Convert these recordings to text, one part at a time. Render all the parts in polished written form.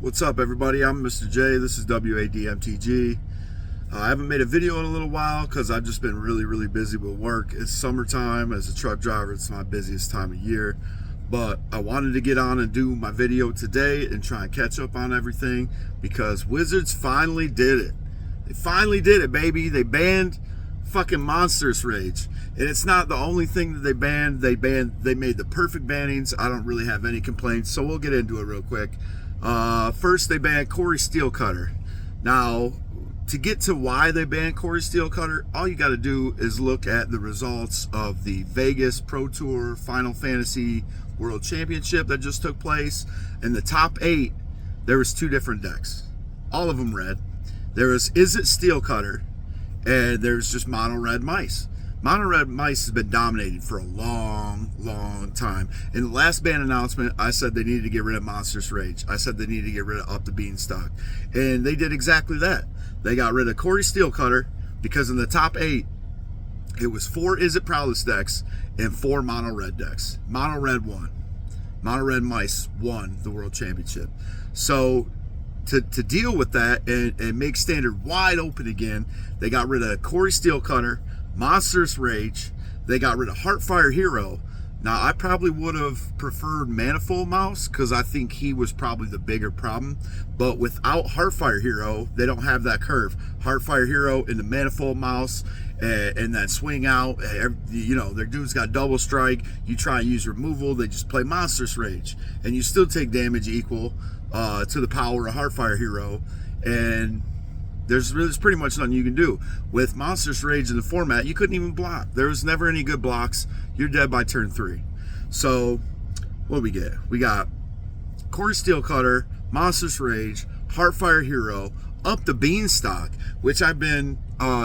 What's up, everybody? I'm Mr. J. This is W.A.D. MTG. I haven't made a video in a little while because I've just been really busy with work. It's summertime. As a truck driver, it's my busiest time of year. But I wanted to get on and do my video today and try and catch up on everything because Wizards finally did it. They finally did it, baby. They banned fucking Monstrous Rage. And it's not the only thing that they banned. They made the perfect bannings. I don't really have any complaints, so we'll get into it real quick. First, they banned Corey Steelcutter. Now, to get to why they banned Corey Steelcutter, all you got to do is look at the results of the Vegas Pro Tour Final Fantasy World Championship that just took place. In the top 8, there was 2 different decks. All of them red. There was Is It Steelcutter, and there's just Mono Red Mice. Mono Red Mice has been dominating for a long time. In the last ban announcement, I said they needed to get rid of Monstrous Rage. I said they needed to get rid of Up the Beanstalk. And they did exactly that. They got rid of Corey Steelcutter because in the top 8, it was 4 Is It Prowess decks and 4 Mono Red decks. Mono Red won. Mono Red Mice won the World Championship. So to deal with that and make Standard wide open again, they got rid of Corey Steelcutter, Monstrous Rage. They got rid of Heartfire Hero. Now, I probably would have preferred Manifold Mouse because I think he was probably the bigger problem. But without Heartfire Hero, they don't have that curve. Heartfire Hero into Manifold Mouse and then swing out. You know, their dude's got double strike. You try and use removal, they just play Monstrous Rage. And you still take damage equal to the power of Heartfire Hero. And there's pretty much nothing you can do. With Monstrous Rage in the format, you couldn't even block. There was never any good blocks. You're dead by turn 3. So, what do we get? We got Corey Steelcutter, Monstrous Rage, Heartfire Hero, Up the Beanstalk, which I've been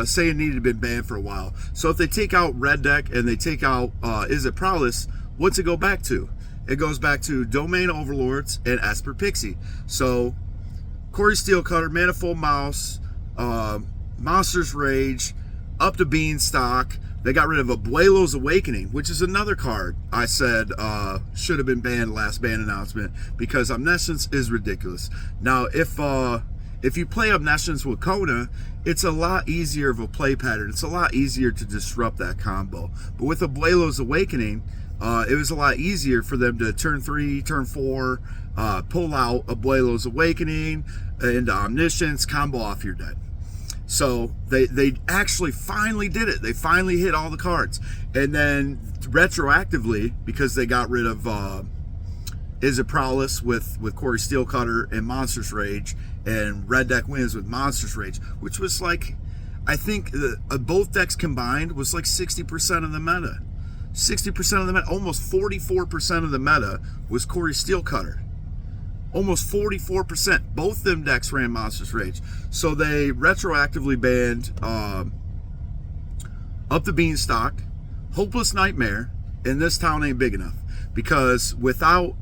saying needed to be banned for a while. So if they take out Red Deck and they take out Is It Prowess, what's it go back to? It goes back to Domain Overlords and Esper Pixie. So, Corey Steelcutter, Manifold Mouse, Monstrous Rage, Up the Beanstalk. They got rid of Abuelo's Awakening, which is another card I said should have been banned last ban announcement because Omniscience is ridiculous. Now, if you play Omniscience with Kona, it's a lot easier of a play pattern. It's a lot easier to disrupt that combo. But with Abuelo's Awakening, it was a lot easier for them to turn 3, turn 4, pull out Abuelo's Awakening into Omniscience, combo off your dead. So they actually finally did it. They finally hit all the cards. And then retroactively, because they got rid of Is It Prowess with Corey Steelcutter and Monstrous Rage, and Red Deck wins with Monstrous Rage, which was like, I think both decks combined was like 60% of the meta. 60% of the meta, almost 44% of the meta was Corey Steelcutter. Almost 44%. Both them decks ran Monstrous Rage. So they retroactively banned Up the Beanstalk, Hopeless Nightmare, and This Town Ain't Big Enough. Because without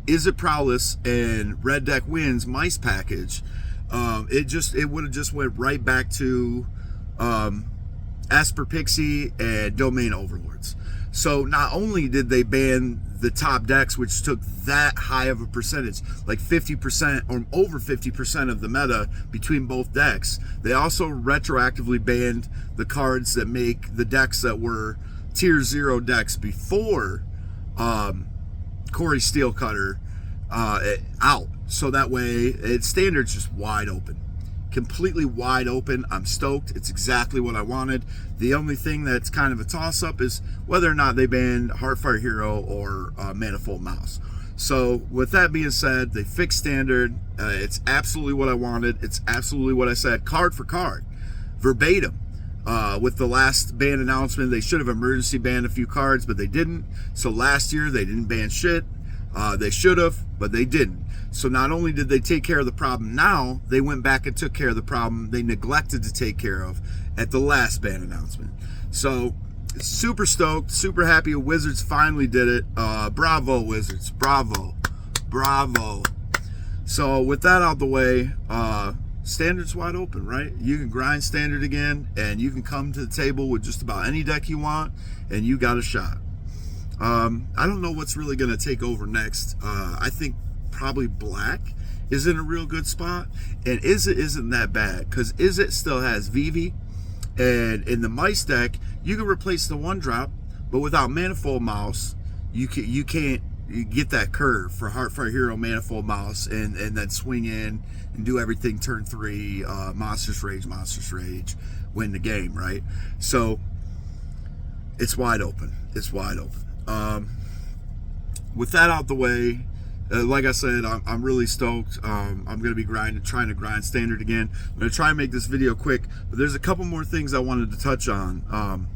Is It Prowess and Red Deck Wins Mice package, it would have just went right back to Esper Pixie and Domain Overlords. So not only did they ban the top decks, which took that high of a percentage, like 50% or over 50% of the meta between both decks, they also retroactively banned the cards that make the decks that were tier 0 decks before Corey Steelcutter out. So that way, Standard's just wide open. Completely wide open. I'm stoked. It's exactly what I wanted. The only thing that's kind of a toss-up is whether or not they banned Heartfire Hero or Manifold Mouse. So with that being said, they fixed Standard. It's absolutely what I wanted. It's absolutely what I said, card for card, verbatim. With the last ban announcement, they should have emergency banned a few cards, but they didn't. So last year, they didn't ban shit. They should have, but they didn't. So not only did they take care of the problem now, they went back and took care of the problem they neglected to take care of at the last ban announcement. So super stoked, super happy Wizards finally did it. Bravo, Wizards. Bravo. Bravo. So with that out the way, Standard's wide open, right? You can grind Standard again, and you can come to the table with just about any deck you want, and you got a shot. I don't know what's really going to take over next. I think probably black is in a real good spot, and isn't that bad, because it still has VV, and in the mice deck you can replace the one drop, but without manifold mouse you can't get that curve for hero manifold mouse and then swing in and do everything turn 3, monstrous rage, win the game, right? So it's wide open. With that out the way, like I said, I'm really stoked. I'm going to be trying to grind standard again. I'm going to try and make this video quick, but there's a couple more things I wanted to touch on.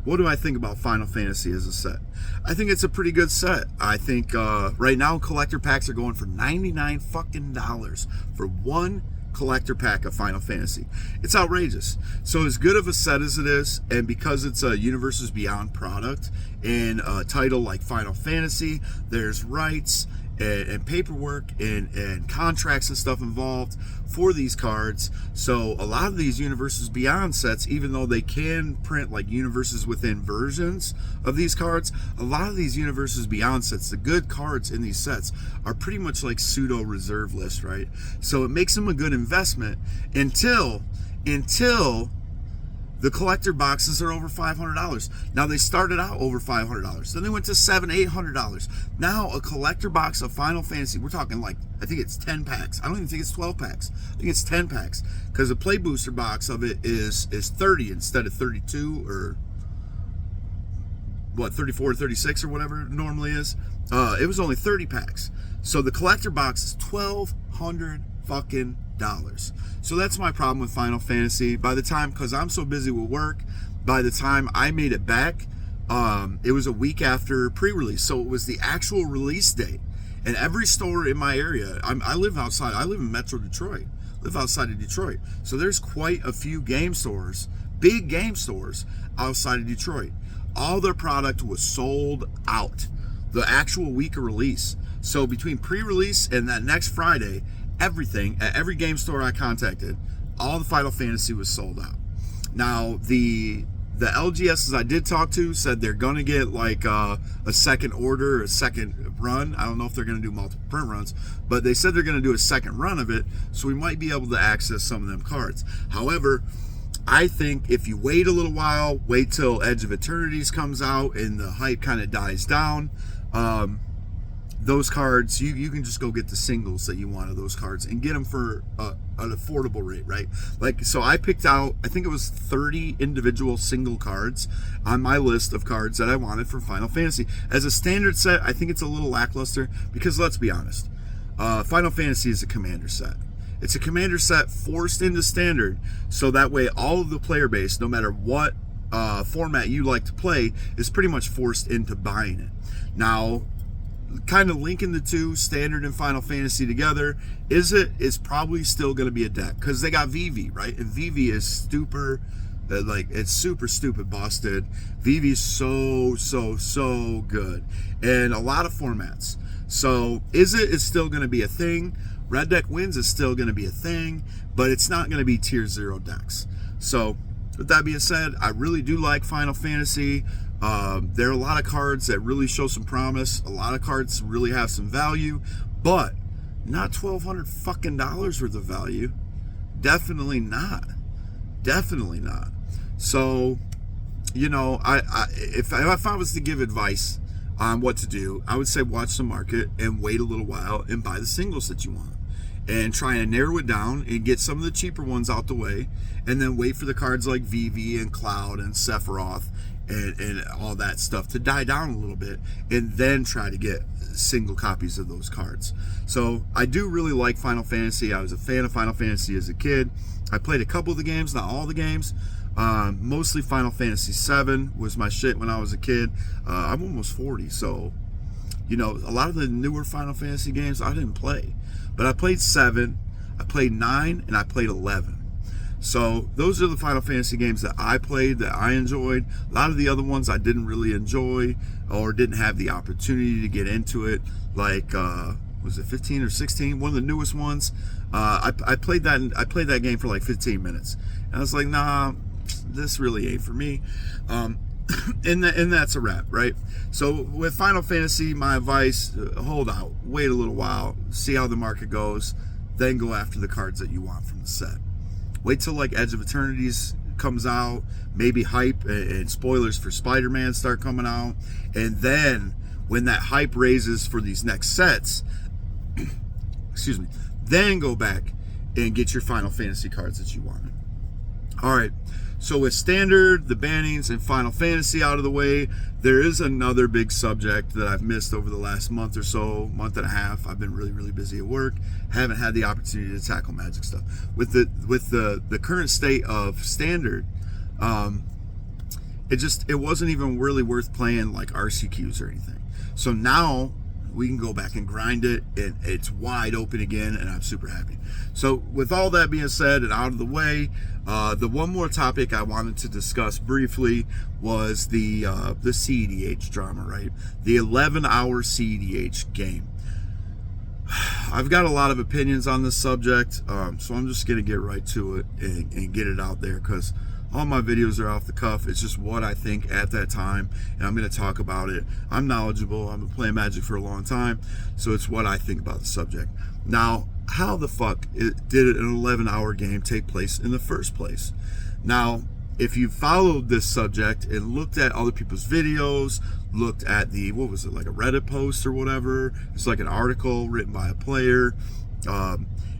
What do I think about Final Fantasy as a set? I think it's a pretty good set. I think right now collector packs are going for $99 fucking for one collector pack of Final Fantasy. It's outrageous. So as good of a set as it is, and because it's a Universes Beyond product and a title like Final Fantasy, there's rights and paperwork and contracts and stuff involved for these cards. So a lot of these Universes Beyond sets, even though they can print like universes within versions of these cards, a lot of these Universes Beyond sets, the good cards in these sets, are pretty much like pseudo reserve list, right? So it makes them a good investment until the collector boxes are over $500. Now they started out over $500. Then they went to $700, $800. Now a collector box of Final Fantasy, we're talking like, I think it's 10 packs. I don't even think it's 12 packs. I think it's 10 packs, because the play booster box of it is 30 instead of 32, or what, 34 or 36 or whatever it normally is. It was only 30 packs. So the collector box is $1,200 fucking dollars. So that's my problem with Final Fantasy. By the time, because I'm so busy with work, by the time I made it back, it was a week after pre-release. So it was the actual release date. And every store in my area, I live outside, I live in Metro Detroit, live outside of Detroit. So there's quite a few game stores, big game stores outside of Detroit. All their product was sold out the actual week of release. So between pre-release and that next Friday, everything at every game store I contacted, all the Final Fantasy was sold out. Now the LGSs I did talk to said they're gonna get like a second order, a second run. I don't know if they're gonna do multiple print runs, but they said they're gonna do a second run of it, so we might be able to access some of them cards. However, I think if you wait a little while, wait till Edge of Eternities comes out and the hype kind of dies down, those cards, you can just go get the singles that you want of those cards and get them for an affordable rate, right? Like, so I picked out, I think it was 30 individual single cards on my list of cards that I wanted for Final Fantasy. As a standard set, I think it's a little lackluster, because let's be honest, Final Fantasy is a commander set. It's a commander set forced into standard, so that way all of the player base, no matter what format you like to play, is pretty much forced into buying it. Now, kind of linking the two, standard and Final Fantasy together, is probably still going to be a deck, because they got VV, right? And VV is super, like, it's super stupid busted. VV is so good in a lot of formats. So is still going to be a thing. Red Deck Wins is still going to be a thing, but it's not going to be tier 0 decks. So with that being said, I really do like Final Fantasy. There are a lot of cards that really show some promise. A lot of cards really have some value, but not $1,200 fucking dollars worth of value. Definitely not. Definitely not. So, you know, if I was to give advice on what to do, I would say watch the market and wait a little while and buy the singles that you want, and try and narrow it down and get some of the cheaper ones out the way, and then wait for the cards like VV and Cloud and Sephiroth and all that stuff to die down a little bit, and then try to get single copies of those cards. So I do really like Final Fantasy. I was a fan of Final Fantasy as a kid. I played a couple of the games, not all the games. Mostly Final Fantasy VII was my shit when I was a kid. I'm almost 40, so, you know, a lot of the newer Final Fantasy games I didn't play. But I played 7, I played 9, and I played 11. So those are the Final Fantasy games that I played, that I enjoyed. A lot of the other ones I didn't really enjoy, or didn't have the opportunity to get into it. Like, was it 15 or 16? One of the newest ones. I played that game for like 15 minutes. And I was like, nah, this really ain't for me. And that's a wrap, right? So with Final Fantasy, my advice, hold out, wait a little while, see how the market goes, then go after the cards that you want from the set. Wait till like Edge of Eternities comes out, maybe hype and spoilers for Spider-Man start coming out, and then when that hype raises for these next sets, excuse me, then go back and get your Final Fantasy cards that you wanted. All right, so with Standard, the bannings, and Final Fantasy out of the way, there is another big subject that I've missed over the last month or so, month and a half. I've been really, really busy at work. Haven't had the opportunity to tackle Magic stuff. With the current state of Standard, it wasn't even really worth playing like RCQs or anything. So now we can go back and grind it, and it's wide open again, and I'm super happy. So with all that being said and out of the way, the one more topic I wanted to discuss briefly was the cedh drama, right? The 11-hour cedh game. I've got a lot of opinions on this subject, so I'm just gonna get right to it and get it out there, because all my videos are off the cuff. It's just what I think at that time, and I'm going to talk about it. I'm knowledgeable. I've been playing Magic for a long time, so it's what I think about the subject. Now, how the fuck did an 11-hour game take place in the first place? Now, if you followed this subject and looked at other people's videos, looked at the, what was it, like a Reddit post or whatever, it's like an article written by a player,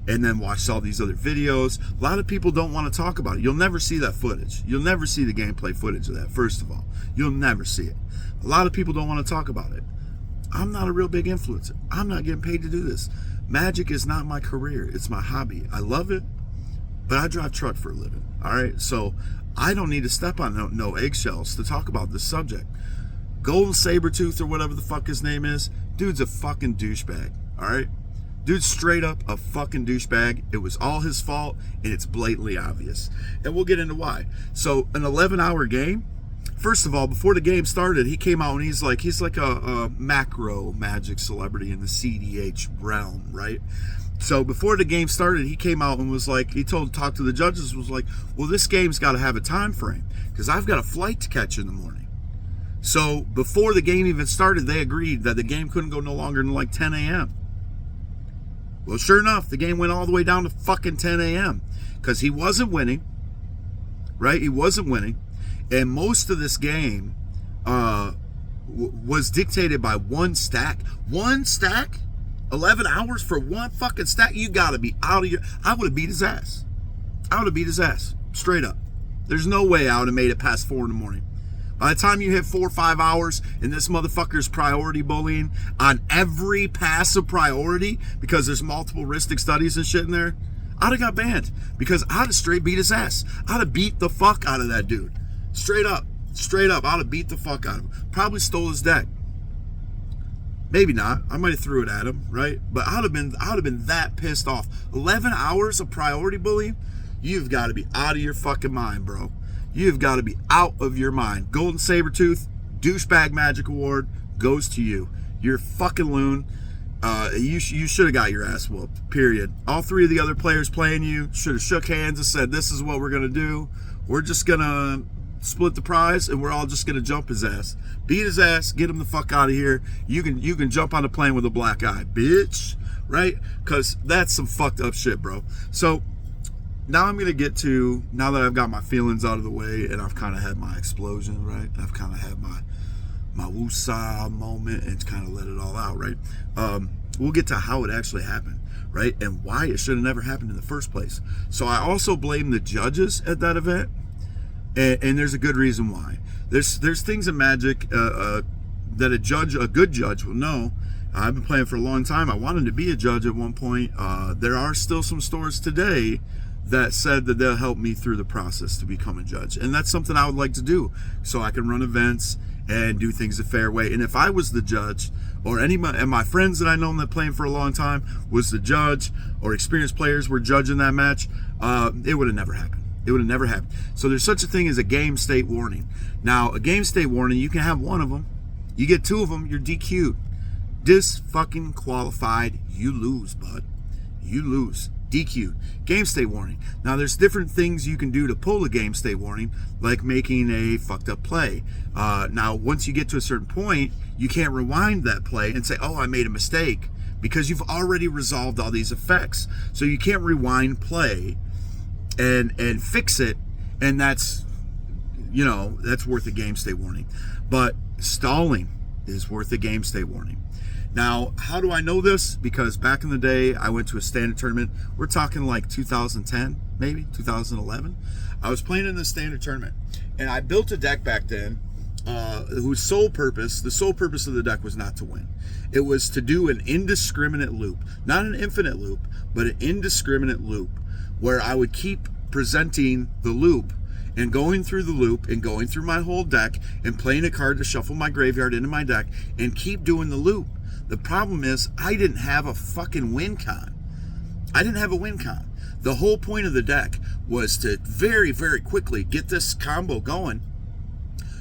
and then watched all these other videos. A lot of people don't want to talk about it. You'll never see that footage. You'll never see the gameplay footage of that, first of all. You'll never see it. A lot of people don't want to talk about it. I'm not a real big influencer. I'm not getting paid to do this. Magic is not my career. It's my hobby. I love it, but I drive truck for a living. All right? So I don't need to step on no eggshells to talk about this subject. Golden Sabretooth or whatever the fuck his name is, dude's a fucking douchebag. All right? Dude's straight up a fucking douchebag. It was all his fault, and it's blatantly obvious. And we'll get into why. So, an 11-hour game. First of all, before the game started, he came out and he's like a macro Magic celebrity in the cedh realm, right? So before the game started, he came out and was like, talked to the judges, was like, well, this game's got to have a time frame because I've got a flight to catch in the morning. So before the game even started, they agreed that the game couldn't go no longer than like 10 a.m. Well, sure enough, the game went all the way down to fucking 10 a.m. because he wasn't winning, right? He wasn't winning. And most of this game was dictated by one stack. One stack? 11 hours for one fucking stack? You gotta be out of your... I would have beat his ass. I would have beat his ass. Straight up. There's no way I would have made it past 4 in the morning. By the time you hit 4 or 5 hours and this motherfucker's priority bullying on every passive priority because there's multiple heuristic studies and shit in there, I'd have got banned because I'd have straight beat his ass. I'd have beat the fuck out of that dude. Straight up. Straight up. I'd have beat the fuck out of him. Probably stole his deck. Maybe not. I might have threw it at him, right? But I'd have been that pissed off. 11 hours of priority bullying? You've got to be out of your fucking mind, bro. You've got to be out of your mind. Golden Sabretooth, douchebag Magic Award goes to you. You're a fucking loon. You should have got your ass whooped, period. All 3 of the other players playing you should have shook hands and said, this is what we're going to do. We're just going to split the prize, and we're all just going to jump his ass. Beat his ass, get him the fuck out of here. You can jump on the plane with a black eye, bitch. Right? Because that's some fucked up shit, bro. So, now I'm going to get to, now that I've got my feelings out of the way, and I've kind of had my explosion, right? I've kind of had my woosah moment and kind of let it all out, right? We'll get to how it actually happened, right? And why it should have never happened in the first place. So I also blame the judges at that event, and there's a good reason why. There's things in Magic that a good judge will know. I've been playing for a long time. I wanted to be a judge at one point. There are still some stores today that said that they'll help me through the process to become a judge. And that's something I would like to do so I can run events and do things a fair way. And if I was the judge, or any of my friends that I know that playing for a long time was the judge, or experienced players were judging that match, it would have never happened. It would have never happened. So there's such a thing as a game state warning. Now, a game state warning, you can have one of them. You get 2 of them, you're DQ'd. Dis-fucking-qualified, you lose, bud. You lose. DQ'd. Game state warning. Now there's different things you can do to pull a game state warning, like making a fucked up play. Now once you get to a certain point, you can't rewind that play and say, oh, I made a mistake, because you've already resolved all these effects. So you can't rewind play and fix it, and that's worth a game state warning. But stalling is worth a game state warning. Now, how do I know this? Because back in the day, I went to a standard tournament. We're talking like 2010, maybe 2011. I was playing in the standard tournament, and I built a deck back then the sole purpose of the deck was not to win. It was to do an indiscriminate loop, not an infinite loop, but an indiscriminate loop, where I would keep presenting the loop and going through the loop and going through my whole deck and playing a card to shuffle my graveyard into my deck and keep doing the loop. The problem is I didn't have a fucking win con. I didn't have a win con. The whole point of the deck was to very, very quickly get this combo going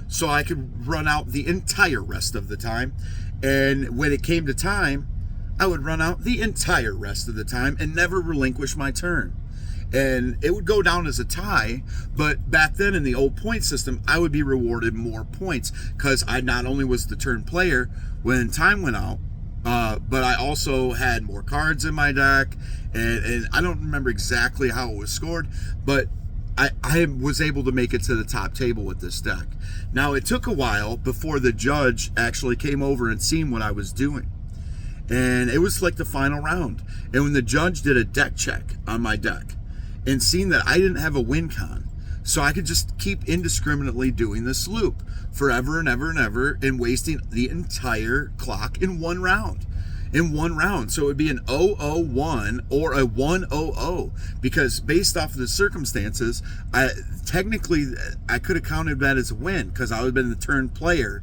so I could run out the entire rest of the time. And when it came to time, I would run out the entire rest of the time and never relinquish my turn. And it would go down as a tie, but back then in the old point system, I would be rewarded more points because I not only was the turn player when time went out, but I also had more cards in my deck, and I don't remember exactly how it was scored, but I was able to make it to the top table with this deck. Now, it took a while before the judge actually came over and seen what I was doing. And it was like the final round. And when the judge did a deck check on my deck and seen that I didn't have a win con, so I could just keep indiscriminately doing this loop forever and ever and ever and wasting the entire clock in one round. So it would be an 0-0-1 or a 1-0-0, because based off of the circumstances, I could have counted that as a win because I would have been the turn player.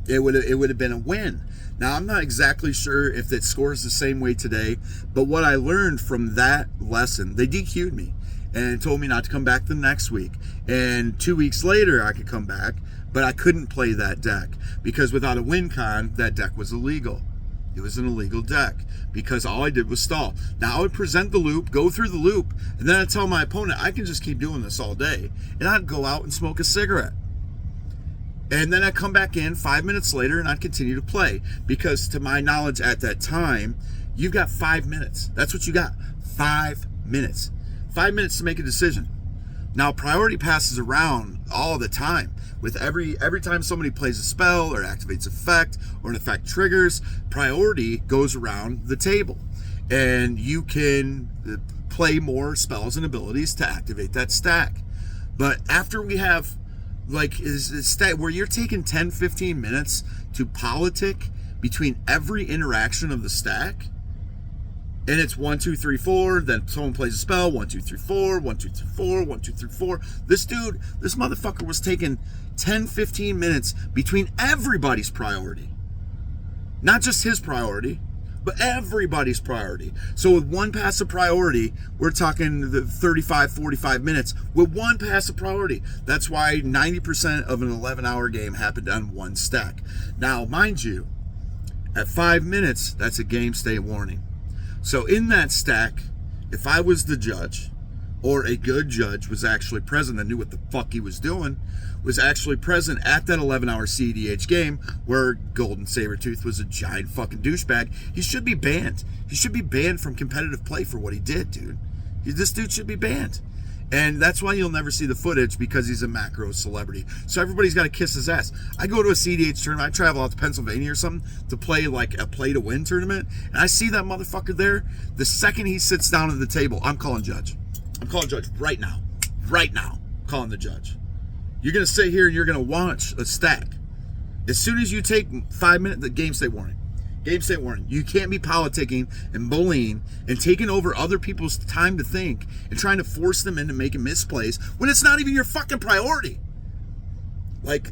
It would have been a win. Now, I'm not exactly sure if it scores the same way today, but what I learned from that lesson, they DQ'd me and told me not to come back the next week. And 2 weeks later, I could come back, but I couldn't play that deck because without a win con, that deck was illegal. It was an illegal deck because all I did was stall. Now I would present the loop, go through the loop, and then I'd tell my opponent, I can just keep doing this all day. And I'd go out and smoke a cigarette. And then I'd come back in 5 minutes later and I'd continue to play because to my knowledge at that time, you've got 5 minutes. That's what you got, 5 minutes. 5 minutes to make a decision. Now, priority passes around all the time. With every time somebody plays a spell or activates effect or an effect triggers, priority goes around the table. And you can play more spells and abilities to activate that stack. But after we have, like, is stack where you're taking 10-15 minutes to politic between every interaction of the stack, and it's 1, 2, 3, 4. Then someone plays a spell. 1, 2, 3, 4. 1, 2, 3, 4. 1, 2, 3, 4. This motherfucker was taking 10-15 minutes between everybody's priority. Not just his priority, but everybody's priority. So with one passive priority, we're talking the 35-45 minutes with one passive priority. That's why 90% of an 11-hour game happened on one stack. Now, mind you, at 5 minutes, that's a game state warning. So in that stack, if I was the judge, or a good judge was actually present that knew what the fuck he was doing, was actually present at that 11-hour cedh game where Golden Sabretooth was a giant fucking douchebag, he should be banned. He should be banned from competitive play for what he did, dude. This dude should be banned. And that's why you'll never see the footage, because he's a macro celebrity. So everybody's got to kiss his ass. I go to a cedh tournament, I travel out to Pennsylvania or something to play like a play to win tournament, and I see that motherfucker there. The second he sits down at the table, I'm calling judge. I'm calling judge right now. Right now. I'm calling the judge. You're going to sit here and you're going to watch a stack. As soon as you take 5 minutes, the game state warning. Game state warning. You can't be politicking and bullying and taking over other people's time to think and trying to force them into making misplays when it's not even your fucking priority. Like,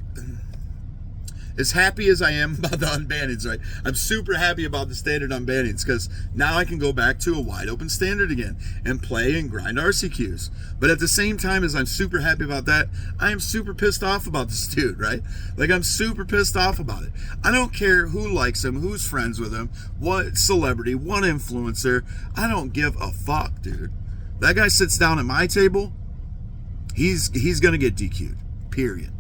As happy as I am about the unbannings, right? I'm super happy about the standard unbannings because now I can go back to a wide open standard again and play and grind RCQs. But at the same time as I'm super happy about that, I am super pissed off about this dude, right? Like, I'm super pissed off about it. I don't care who likes him, who's friends with him, what celebrity, what influencer. I don't give a fuck, dude. That guy sits down at my table, he's gonna get DQ'd. Period.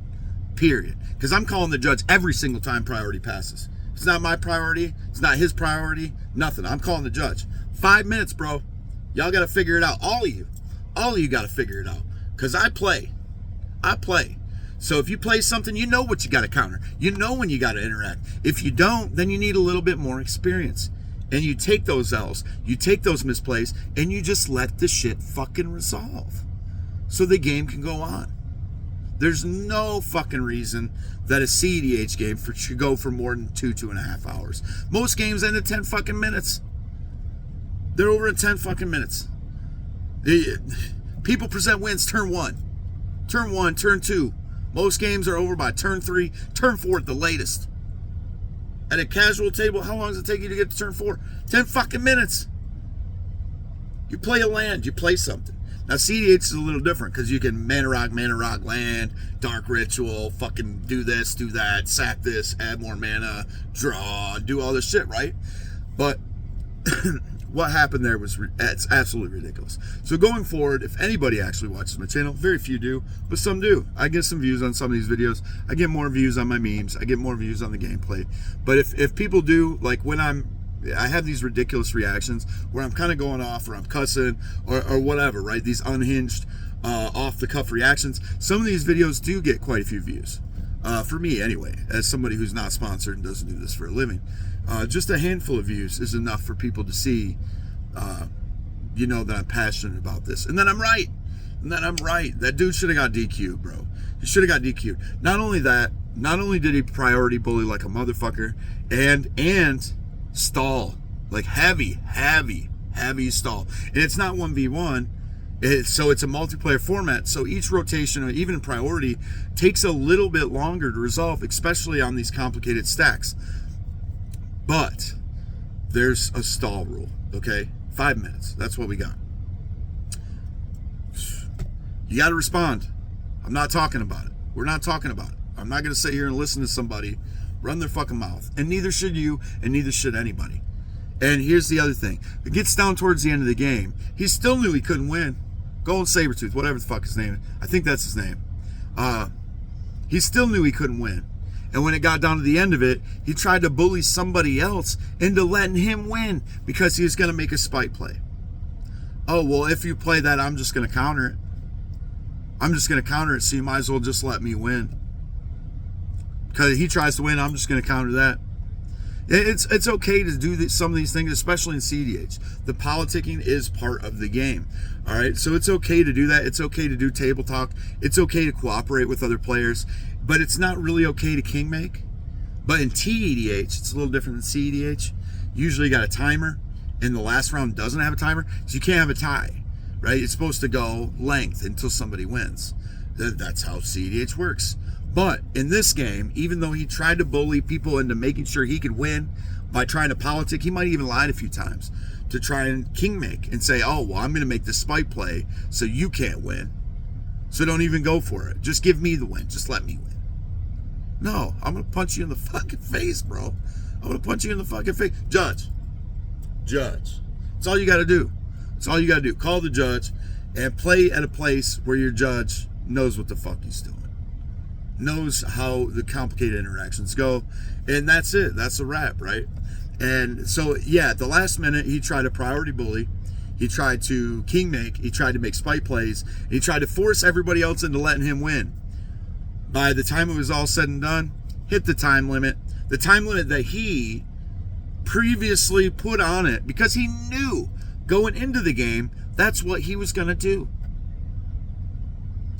Because I'm calling the judge every single time priority passes. It's not my priority. It's not his priority. Nothing. I'm calling the judge. 5 minutes, bro. Y'all got to figure it out. All of you got to figure it out. Because I play. So if you play something, you know what you got to counter. You know when you got to interact. If you don't, then you need a little bit more experience. And you take those L's, you take those misplays, and you just let the shit fucking resolve. So the game can go on. There's no fucking reason that a cedh game should go for more than 2.5 hours. Most games end at 10 fucking minutes. They're over at 10 fucking minutes. People present wins turn 1. Turn 1, turn 2. Most games are over by turn 3, turn 4 at the latest. At a casual table, how long does it take you to get to turn 4? 10 fucking minutes. You play a land, you play something. Now, cedh is a little different because you can mana rock, land, dark ritual, fucking do this, do that, sack this, add more mana, draw, do all this shit, right? But what happened there was it's absolutely ridiculous. So going forward, if anybody actually watches my channel, very few do, but some do. I get some views on some of these videos. I get more views on my memes. I get more views on the gameplay. But if people do, like when I have these ridiculous reactions where I'm kind of going off or I'm cussing or whatever, right? These unhinged, off-the-cuff reactions. Some of these videos do get quite a few views. For me, anyway, as somebody who's not sponsored and doesn't do this for a living. Just a handful of views is enough for people to see, that I'm passionate about this. And then I'm right. That dude should have got DQ'd, bro. He should have got DQ'd. Not only that, not only did he priority bully like a motherfucker, and stall, like heavy stall. And it's not 1v1, so it's a multiplayer format, so each rotation or even priority takes a little bit longer to resolve, especially on these complicated stacks. But there's a stall rule, okay? 5 minutes, that's what we got. You got to respond. I'm not talking about it. We're not talking about it. I'm not going to sit here and listen to somebody run their fucking mouth, and neither should you, and neither should anybody. And here's the other thing. It gets down towards the end of the game. He still knew he couldn't win. Golden Sabretooth, whatever the fuck his name is. I think that's his name. He still knew he couldn't win. And when it got down to the end of it, he tried to bully somebody else into letting him win because he was going to make a spite play. Oh, well, if you play that, I'm just going to counter it. So you might as well just let me win. Because he tries to win, I'm just going to counter that. It's okay to do some of these things, especially in cedh. The politicking is part of the game. All right, so it's okay to do that. It's okay to do table talk. It's okay to cooperate with other players, but it's not really okay to king make. But in TEDH, it's a little different than cedh. Usually you got a timer, and the last round doesn't have a timer, so you can't have a tie, right? It's supposed to go length until somebody wins. That's how cedh works. But in this game, even though he tried to bully people into making sure he could win by trying to politic, he might even lied a few times to try and king make and say, oh, well, I'm going to make this spite play so you can't win. So don't even go for it. Just give me the win. Just let me win. No, I'm going to punch you in the fucking face, bro. I'm going to punch you in the fucking face. Judge. That's all you got to do. Call the judge and play at a place where your judge knows what the fuck he's doing. Knows how the complicated interactions go, and that's it. That's a wrap, right? And so, yeah, at the last minute, he tried to priority bully. He tried to king make. He tried to make spite plays. He tried to force everybody else into letting him win. By the time it was all said and done, hit the time limit. The time limit that he previously put on it, because he knew going into the game, that's what he was going to do.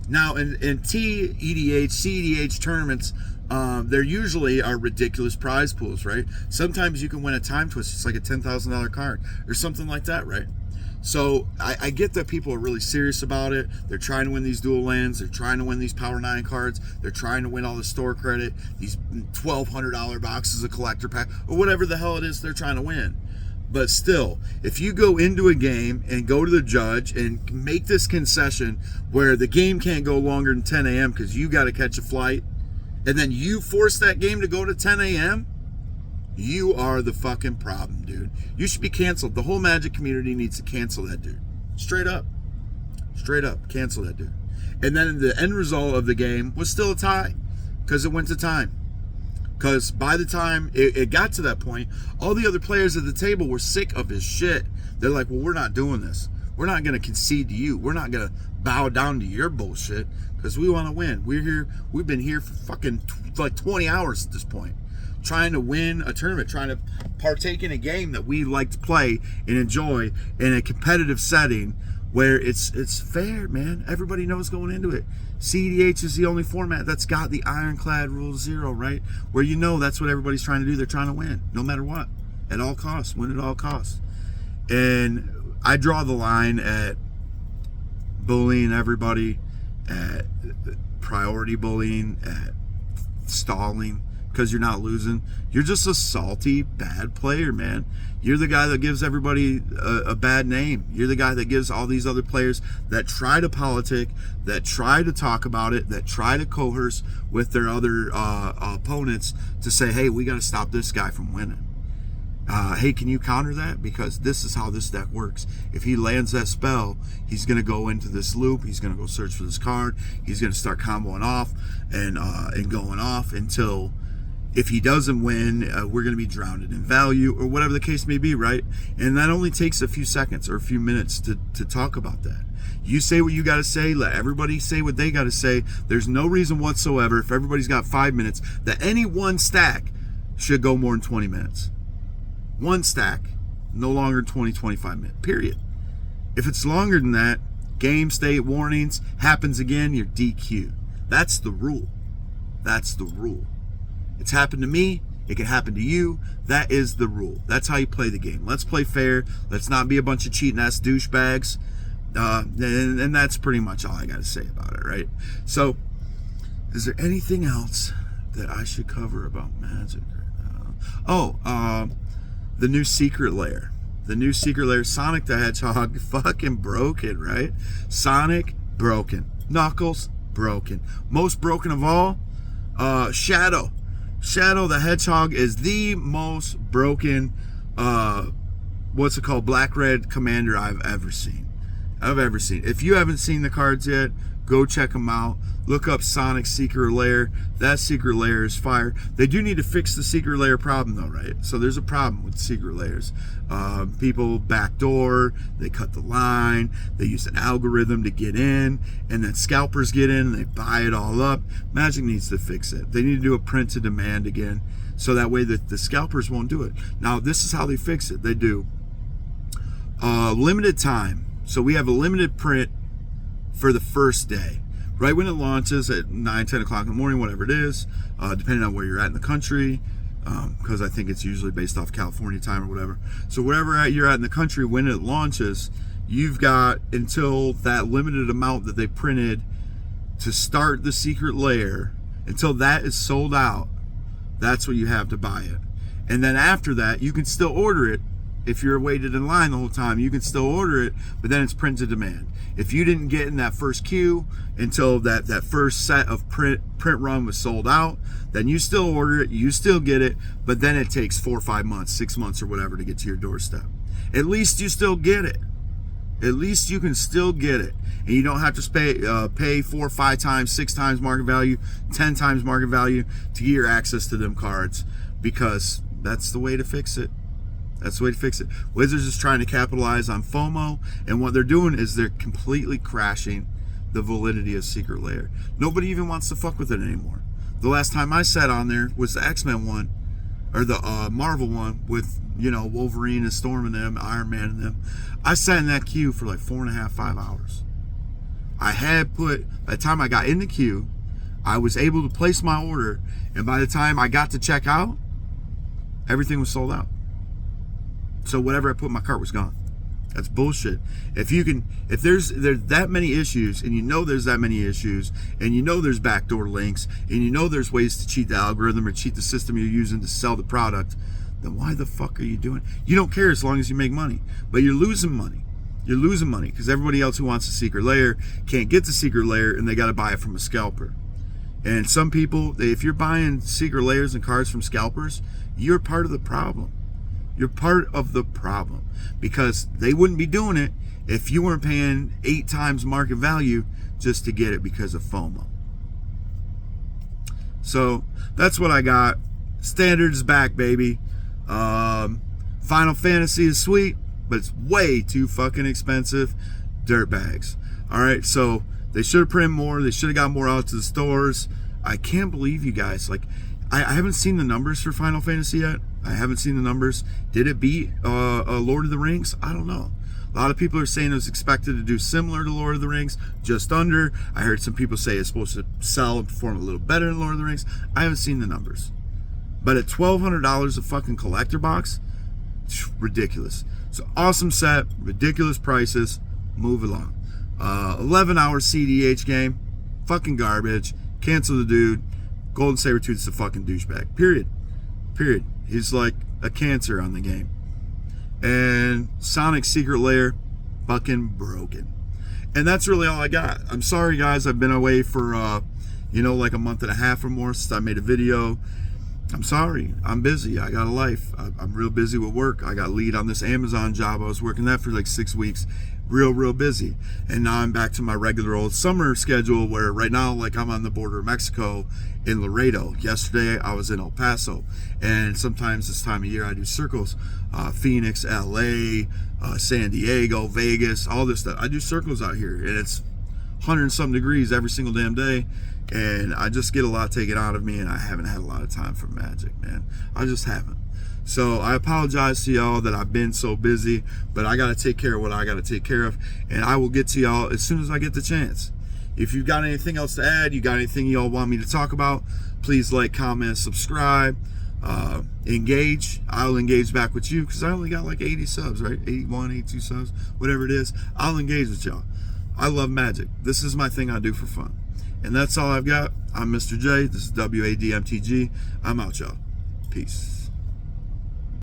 Now, in TEDH, cedh tournaments, there usually are ridiculous prize pools, right? Sometimes you can win a time twist. It's like a $10,000 card or something like that, right? So I get that people are really serious about it. They're trying to win these dual lands. They're trying to win these Power 9 cards. They're trying to win all the store credit, these $1,200 boxes of collector pack, or whatever the hell it is they're trying to win. But still, if you go into a game and go to the judge and make this concession where the game can't go longer than 10 a.m. because you got to catch a flight, and then you force that game to go to 10 a.m., you are the fucking problem, dude. You should be canceled. The whole Magic community needs to cancel that dude. Straight up. Straight up. Cancel that dude. And then the end result of the game was still a tie because it went to time. Because by the time it got to that point, all the other players at the table were sick of his shit. They're like, well, we're not doing this. We're not going to concede to you. We're not going to bow down to your bullshit because we want to win. We're here. We've been here for fucking like 20 hours at this point, trying to win a tournament, trying to partake in a game that we like to play and enjoy in a competitive setting where it's fair, man. Everybody knows going into it. cedh is the only format that's got the ironclad rule 0, right? Where you know that's what everybody's trying to do. They're trying to win, no matter what, at all costs, win at all costs. And I draw the line at bullying everybody, at priority bullying, at stalling, because you're not losing. You're just a salty, bad player, man. You're the guy that gives everybody a bad name. You're the guy that gives all these other players that try to politic, that try to talk about it, that try to coerce with their other opponents to say, hey, we got to stop this guy from winning. Hey, can you counter that? Because this is how this deck works. If he lands that spell, he's going to go into this loop. He's going to go search for this card. He's going to start comboing off and going off until, if he doesn't win, we're going to be drowned in value, or whatever the case may be, right? And that only takes a few seconds or a few minutes to talk about that. You say what you got to say. Let everybody say what they got to say. There's no reason whatsoever, if everybody's got 5 minutes, that any one stack should go more than 20 minutes. One stack, no longer 20, 25 minutes, period. If it's longer than that, game state warnings, happens again, you're DQ. That's the rule. That's the rule. It's happened to me. It can happen to you. That is the rule. That's how you play the game. Let's play fair. Let's not be a bunch of cheating ass douchebags. And that's pretty much all I got to say about it, right? So, is there anything else that I should cover about Magic right now? The new secret lair. The new secret lair. Sonic the Hedgehog fucking broken, right? Sonic broken. Knuckles broken. Most broken of all, Shadow. Shadow the Hedgehog is the most broken, what's it called, black-red commander I've ever seen. If you haven't seen the cards yet, go check them out. Look up Sonic's Secret Lair. That Secret Lair is fire. They do need to fix the Secret Lair problem, though, right? So there's a problem with Secret Lairs. People backdoor, they cut the line, they use an algorithm to get in, and then scalpers get in and they buy it all up. Magic needs to fix it. They need to do a print to demand again, so that way the scalpers won't do it. Now, this is how they fix it. They do limited time. So we have a limited print for the first day. Right when it launches at 9, 10 o'clock in the morning, whatever it is, depending on where you're at in the country, because I think it's usually based off California time or whatever. So wherever you're at in the country, when it launches, you've got until that limited amount that they printed to start the secret lair, until that is sold out. That's what you have to buy it. And then after that, you can still order it. If you're waited in line the whole time, you can still order it, but then it's print to demand. If you didn't get in that first queue until that first set of print run was sold out, then you still order it, you still get it, but then it takes 4 or 5 months, 6 months or whatever to get to your doorstep. At least you still get it. At least you can still get it. And you don't have to pay 4 or 5 times, 6 times market value, 10 times market value to get your access to them cards, because that's the way to fix it. That's the way to fix it. Wizards is trying to capitalize on FOMO, and what they're doing is they're completely crashing the validity of Secret Lair. Nobody even wants to fuck with it anymore. The last time I sat on there was the X-Men one, or the Marvel one with, Wolverine and Storm and them, Iron Man and them. I sat in that queue for like 4.5, 5 hours. By the time I got in the queue, I was able to place my order, and by the time I got to check out, everything was sold out. So whatever I put in my cart was gone. That's bullshit. If there's that many issues, and you know there's that many issues, and you know there's backdoor links, and you know there's ways to cheat the algorithm or cheat the system you're using to sell the product, then why the fuck are you doing it? You don't care as long as you make money, but you're losing money. You're losing money because everybody else who wants a secret lair can't get the secret lair, and they got to buy it from a scalper. And some people, if you're buying secret lairs and cards from scalpers, you're part of the problem. You're part of the problem, because they wouldn't be doing it if you weren't paying 8 times market value just to get it because of FOMO. So that's what I got. Standard is back, baby. Final Fantasy is sweet, but it's way too fucking expensive. Dirtbags. All right, so they should have printed more. They should have got more out to the stores. I can't believe you guys. Like, I haven't seen the numbers for Final Fantasy yet. I haven't seen the numbers. Did it beat Lord of the Rings? I don't know. A lot of people are saying it was expected to do similar to Lord of the Rings, just under. I heard some people say it's supposed to sell and perform a little better than Lord of the Rings. I haven't seen the numbers. But at $1,200 a fucking collector box, ridiculous. So awesome set, ridiculous prices. Move along. 11-hour cedh game, fucking garbage. Cancel the dude. Golden Sabretooth's a fucking douchebag. Period. He's like a cancer on the game. And Sonic Secret Lair, fucking broken. And that's really all I got. I'm sorry, guys. I've been away for, like a month and a half or more since I made a video. I'm sorry. I'm busy. I got a life. I'm real busy with work. I got lead on this Amazon job. I was working that for like 6 weeks. Real busy. And now I'm back to my regular old summer schedule, where right now, like, I'm on the border of Mexico in Laredo. Yesterday I was in El Paso, and sometimes this time of year I do circles. Phoenix, LA, San Diego, Vegas, all this stuff. I do circles out here, and it's 100 and some degrees every single damn day, and I just get a lot taken out of me, and I haven't had a lot of time for magic, man. I just haven't. So I apologize to y'all that I've been so busy, but I got to take care of what I got to take care of, and I will get to y'all as soon as I get the chance. If you've got anything else to add, you got anything y'all want me to talk about, please like, comment, subscribe, engage. I'll engage back with you, because I only got like 80 subs, right? 81, 82 subs, whatever it is. I'll engage with y'all. I love magic. This is my thing I do for fun. And that's all I've got. I'm Mr. J. This is W.A.D. MTG. I'm out, y'all. Peace.